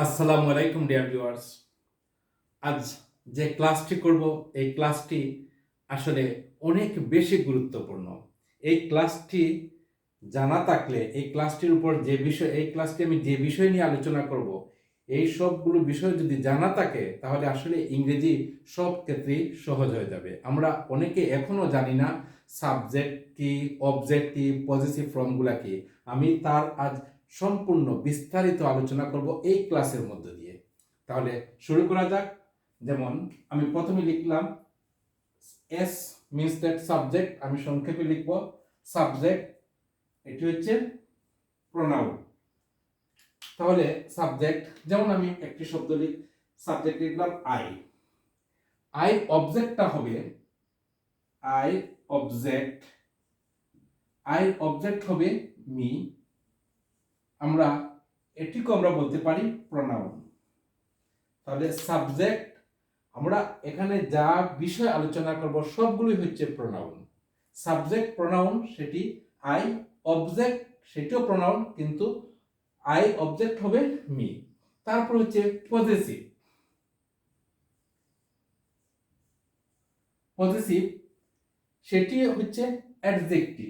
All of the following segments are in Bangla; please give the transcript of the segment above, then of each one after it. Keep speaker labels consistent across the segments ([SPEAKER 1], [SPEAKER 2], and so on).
[SPEAKER 1] আসসালামু আলাইকুম ডিয়ার ভিউয়ার্স। আজ যে ক্লাসটি করব এই ক্লাসটি আসলে অনেক বেশি গুরুত্বপূর্ণ। এই ক্লাসটি জানা থাকলে এই ক্লাসটি আমি যে বিষয় নিয়ে আলোচনা করব এই সবগুলো বিষয় যদি জানা থাকে তাহলে আসলে ইংরেজি সব ক্ষেত্রেই সহজ হয়ে যাবে। আমরা অনেকে এখনো জানি না সাবজেক্ট কি, অবজেক্ট কি, পজেসিভ ফর্মগুলা কি। আমি তার আজ সম্পূর্ণ বিস্তারিত আলোচনা করব এই ক্লাসের মধ্য দিয়ে। তাহলে শুরু করা যাক। যেমন আমি প্রথমে লিখলাম এস মিনস দ্যাট সাবজেক্ট, আমি সংক্ষেপে লিখব সাবজেক্ট। এটি হচ্ছে প্রোনাউন। তাহলে সাবজেক্ট, যেমন আমি একটি শব্দ সাবজেক্ট লিখলাম আই। আই অবজেক্টটা হবে আই অবজেক্ট হবে মি। এটিকে আমরা বলতে পারি প্রোনাউন। তাহলে সাবজেক্ট, আমরা এখানে যা বিষয় আলোচনা করব সবগুলোই হচ্ছে প্রোনাউন। সাবজেক্ট প্রোনাউন, সেটি আই। অবজেক্ট, সেটিও প্রোনাউন, কিন্তু আই অবজেক্ট হবে মি। তারপর হচ্ছে পজেসিভ। সেটি হচ্ছে অ্যাডজেক্টিভ।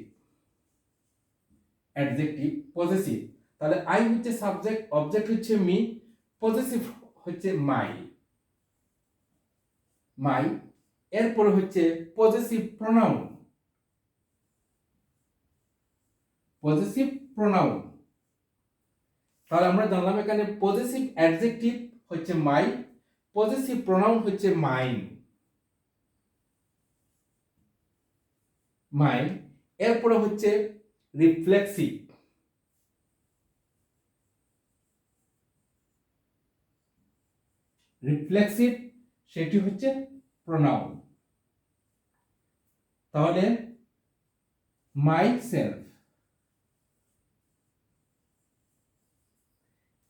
[SPEAKER 1] পজেসিভ। তাহলে আই হচ্ছে সাবজেক্ট, অবজেক্ট হচ্ছে মি, পজেসিভ হচ্ছে মাই। এরপরে হচ্ছে পজেসিভ প্রোনাউন। তাহলে আমরা জানলাম এখানে পজেসিভ অ্যাডজেক্টিভ হচ্ছে মাই, পজেসিভ প্রোনাউন হচ্ছে মাইন। এরপরে হচ্ছে রিফ্লেক্সিভ। সেটি হচ্ছে প্রোনাউন। তাহলে মাই সেলফ,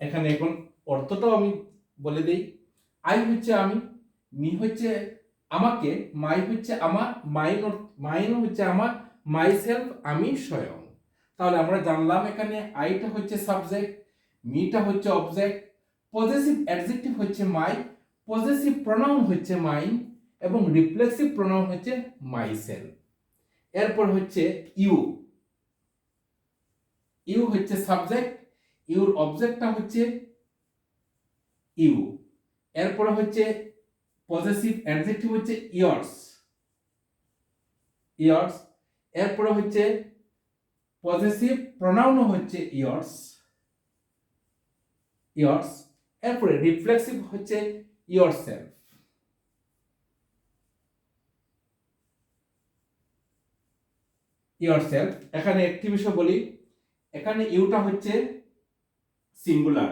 [SPEAKER 1] এখানে এখন অর্থটাও আমি বলে দেই। আই হচ্ছে আমি, মি হচ্ছে আমাকে, মাই হচ্ছে আমার, মাইন হচ্ছে আমার, মাই সেলফ আমি স্বয়ং। তাহলে আমরা জানলাম এখানে আইটা হচ্ছে সাবজেক্ট, মিটা হচ্ছে অবজেক্ট, পজেসিভ অ্যাডজেক্টিভ হচ্ছে মাই, পজেসিভ প্রোনাউন হচ্ছে মাইন, এবং রিফ্লেক্সিভ প্রোনাউন হচ্ছে মাই সেলফ। এরপর হচ্ছে ইউ হচ্ছে সাবজেক্ট, ইউর অবজেক্টটা হচ্ছে ইউ। এরপরে হচ্ছে পজেসিভ অ্যাডজেক্টিভ হচ্ছে ইয়ার্স। এরপরে হচ্ছে পজেসিভ প্রোনাউন হচ্ছে ইয়ার্স। এরপরে রিফ্লেক্সিভ হচ্ছে ইয়োরসেলফ। এখানে একটি বিষয় বলি, এখানে ইউটা হচ্ছে সিঙ্গুলার,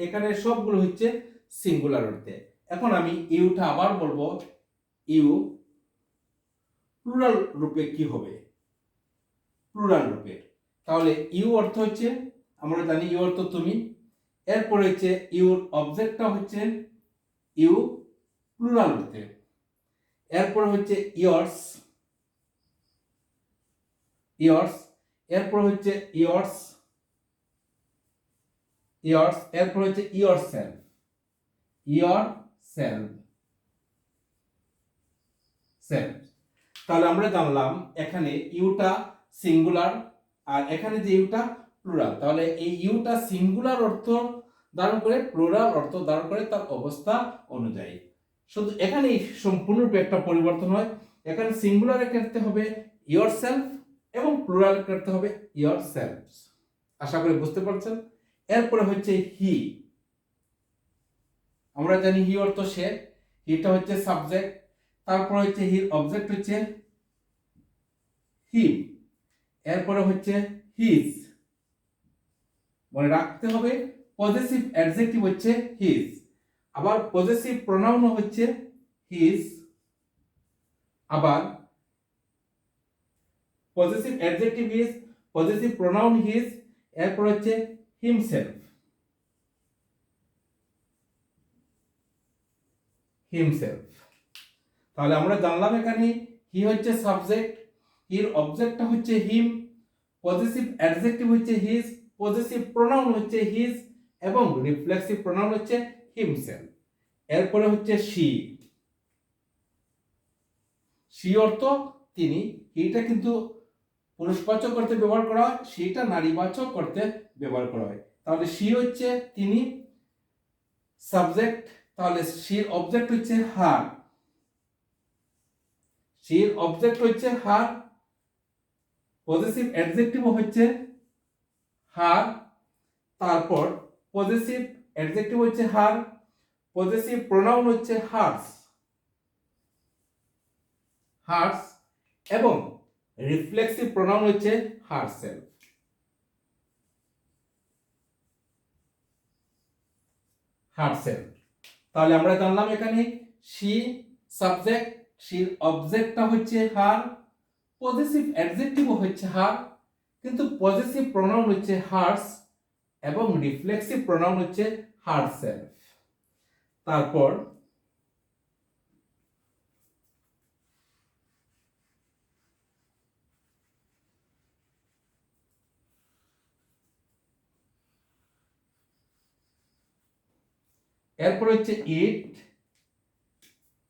[SPEAKER 1] এখানে সবগুলো হচ্ছে সিঙ্গুলার অর্থে। এখন আমি ইউটা আবার বলবো, ইউ প্লুরাল রূপে কি হবে? প্লুরাল রূপে। তাহলে ইউ অর্থ হচ্ছে, আমরা জানি ইউ অর্থ তুমি। এরপরে হচ্ছে ইউর অবজেক্টটা হচ্ছে ইউ প্লুরাল অর্থে। এরপরে হচ্ছে ইয়ার্স। এরপর হচ্ছে ইয়ার্স। এরপর হচ্ছে ইয়োরসেলফ। তাহলে আমরা জানলাম এখানে ইউটা সিঙ্গুলার আর এখানে যে ইউটা প্লুরাল। তাহলে এই ইউটা সিঙ্গুলার অর্থ ধারণ করে, প্লুরাল অর্থ ধারণ করে তার অবস্থা অনুযায়ী। শুধু এখানে সম্পূর্ণরূপে একটা পরিবর্তন হয়। এখানে সিঙ্গুলারের ক্ষেত্রে হবে ইয়োরসেলফ এবং প্লুরাল ক্ষেত্রে হবে ইয়োরসেলফস। আশা করি বুঝতে পারছেন। এরপরে হচ্ছে হি। আমরা জানি হি অর্থ সে, হিটা হচ্ছে সাবজেক্ট। তারপর হচ্ছে হির অবজেক্ট হচ্ছে হিম। এরপরে হচ্ছে হিজ। মনে রাখতে হবে পজেসিভ অ্যাডজেক্টিভ হচ্ছে হিজ, আবার পজেসিভ প্রোনাউন হচ্ছে হিজ, আবার possessive adjective his, possessive pronoun his, এরপর হচ্ছে হিমসেলফ। তাহলে আমরা জানলাম এখানে হি হচ্ছে সাবজেক্ট, হির অবজেক্টটা হচ্ছে হিম, পজেসিভ অ্যাডজেক্টিভ হচ্ছে হিজ, পজেসিভ প্রোনাউন হচ্ছে হিজ এবং রিফ্লেক্সিভ প্রোনাউন হচ্ছে হিমসেলফ। এরপরে হচ্ছে শি। শি অর্থ তিনি, এটা কিন্তু পুরুষবাচক করতে ব্যবহার করা হয়, সেটা নারীবাচক করতে ব্যবহার করা হয়। তাহলে শি হচ্ছে তিনি, সাবজেক্ট, তাহলে শির অবজেক্ট হচ্ছে হার, শির অবজেক্ট হচ্ছে হার, পজেসিভ অ্যাডজেক্টিভ হচ্ছে হার, তারপর পজেসিভ অ্যাডজেক্টিভ হচ্ছে হার, পজেসিভ প্রোনাউন হচ্ছে হার্স, হার্স, এবং রিফ্লেক্সিভ প্রোনাউন হচ্ছে হারসেলফ। হারসেলফ। তাহলে আমরা জানলাম এখানে শি সাবজেক্ট, শির অবজেক্টটা হচ্ছে হার, পজেসিভ অ্যাডজেক্টিভ হচ্ছে হার, কিন্তু পজেসিভ প্রোনাউন হচ্ছে হার্স এবং রিফ্লেক্সিভ প্রোনাউন হচ্ছে হারসেলফ। তারপর এরপর হচ্ছে ইট।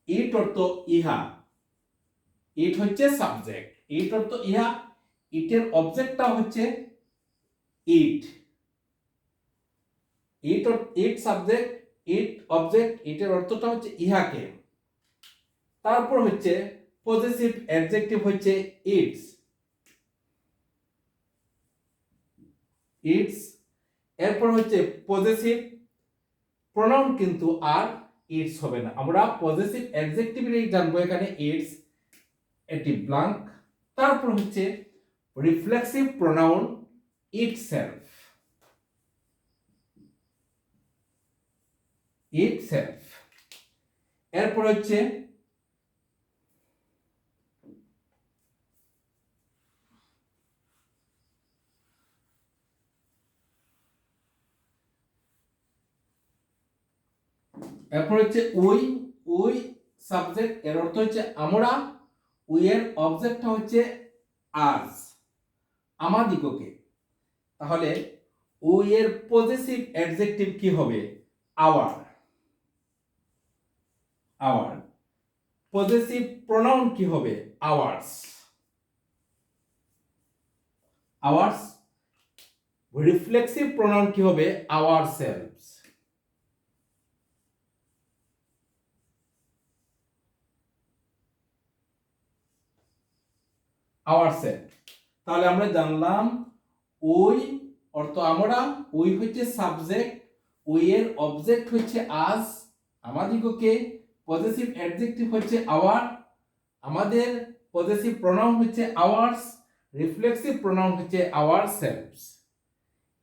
[SPEAKER 1] ইট অর্থ ইহা, ইট হচ্ছে সাবজেক্ট, ইট অর্থ ইহা, ইটের অবজেক্টটা হচ্ছে ইট, ইট ইট সাবজেক্ট, ইট অবজেক্ট, ইটের অর্থটা হচ্ছে ইহাকে। তারপর হচ্ছে পজেসিভ অ্যাডজেক্টিভ হচ্ছে ইটস, ইটস। এরপর হচ্ছে পজেসিভ প্রোনাউন কিন্তু আর ইটস হবে না, আমরা পজেসিভ অ্যাডজেক্টিভেরই জানবো এখানে ইটস, এটি ব্ল্যাঙ্ক। তারপর হচ্ছে রিফ্লেক্সিভ প্রোনাউন ইটসেলফ, ইটসেলফ। এরপর হচ্ছে উই। উই সাবজেক্ট, এর অর্থ হচ্ছে আমরা, উই এর অবজেক্টটা হচ্ছে আজ, আমাদিগকে। তাহলে উই এর পজেসিভ অ্যাডজেক্টিভ কি হবে? Hour, hour. পজেসিভ প্রোনাউন কি হবে? Hours, hours. রিফ্লেক্সিভ প্রোনাউন কি হবে? Ourselves, ourself. তাহলে আমরা জানলাম উই অর্থ আমরা, উই হচ্ছে সাবজেক্ট, উই এর অবজেক্ট হচ্ছে আজ, আমাদিগকে, পজেসিভ অ্যাডজেক্টিভ হচ্ছে আওয়ার, আমাদের, পজেসিভ প্রোনাউন হচ্ছে আওয়ার্স, রিফ্লেক্সিভ প্রোনাউন হচ্ছে আওয়ারসেলভস।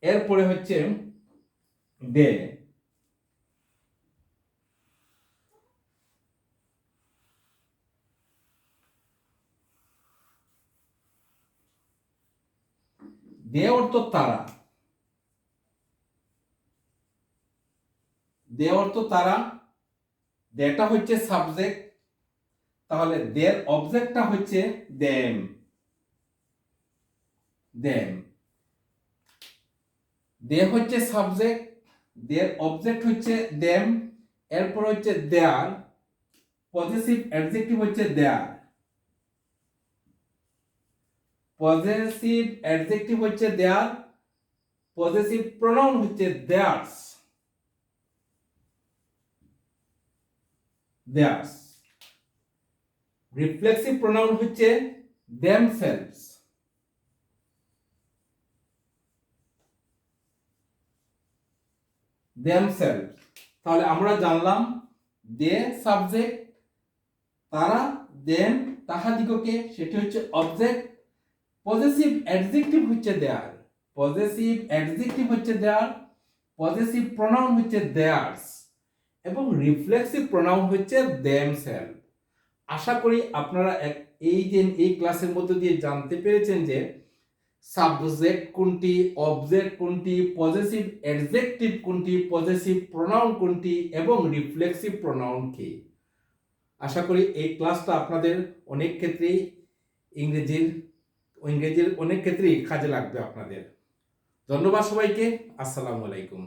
[SPEAKER 1] এরপরে হচ্ছে দে। দে অর্থ তারা, দে অর্থ তারা, দেটা হচ্ছে সাবজেক্ট, তাহলে দের অবজেক্টটা হচ্ছে দেম, দেম। দে হচ্ছে সাবজেক্ট, দের অবজেক্ট হচ্ছে দেম, এরপর হচ্ছে দেয়ার, পজেসিভ অ্যাডজেক্টিভ হচ্ছে দেয়ার, পজেসিভ অ্যাডজেক্টিভ হচ্ছে দেয়ার, পজেসিভ প্রোনাউন হচ্ছে দেয়ার্স, দেয়ার্স। রিফ্লেক্সিভ প্রোনাউন হচ্ছে দেমসেলভস, দেমসেলভস। তাহলে আমরা জানলাম দে সাবজেক্ট, তারা, দেম, তাহাদিগকে, সেটি হচ্ছে অবজেক্ট, পজেসিভ অ্যাডজেক্টিভ হচ্ছে দেয়ার, পজেসিভ অ্যাডজেক্টিভ হচ্ছে দেয়ার, পজেসিভ প্রোনাউন হচ্ছে দেয়ার্স, এবং রিফ্লেক্সিভ প্রোনাউন হচ্ছে দেমসেলফ। আশা করি আপনারা এই ক্লাসের মধ্যে দিয়ে জানতে পেরেছেন যে সাবজেক্ট কোনটি, অবজেক্ট কোনটি, পজেসিভ অ্যাডজেক্টিভ কোনটি, পজেসিভ প্রোনাউন কোনটি এবং রিফ্লেক্সিভ প্রোনাউন কি। আশা করি এই ক্লাসটা আপনাদের অনেক ক্ষেত্রেই ইংরেজির অনেক ক্ষেত্রেই কাজে লাগবে আপনাদের। ধন্যবাদ সবাইকে। আসসালামু আলাইকুম।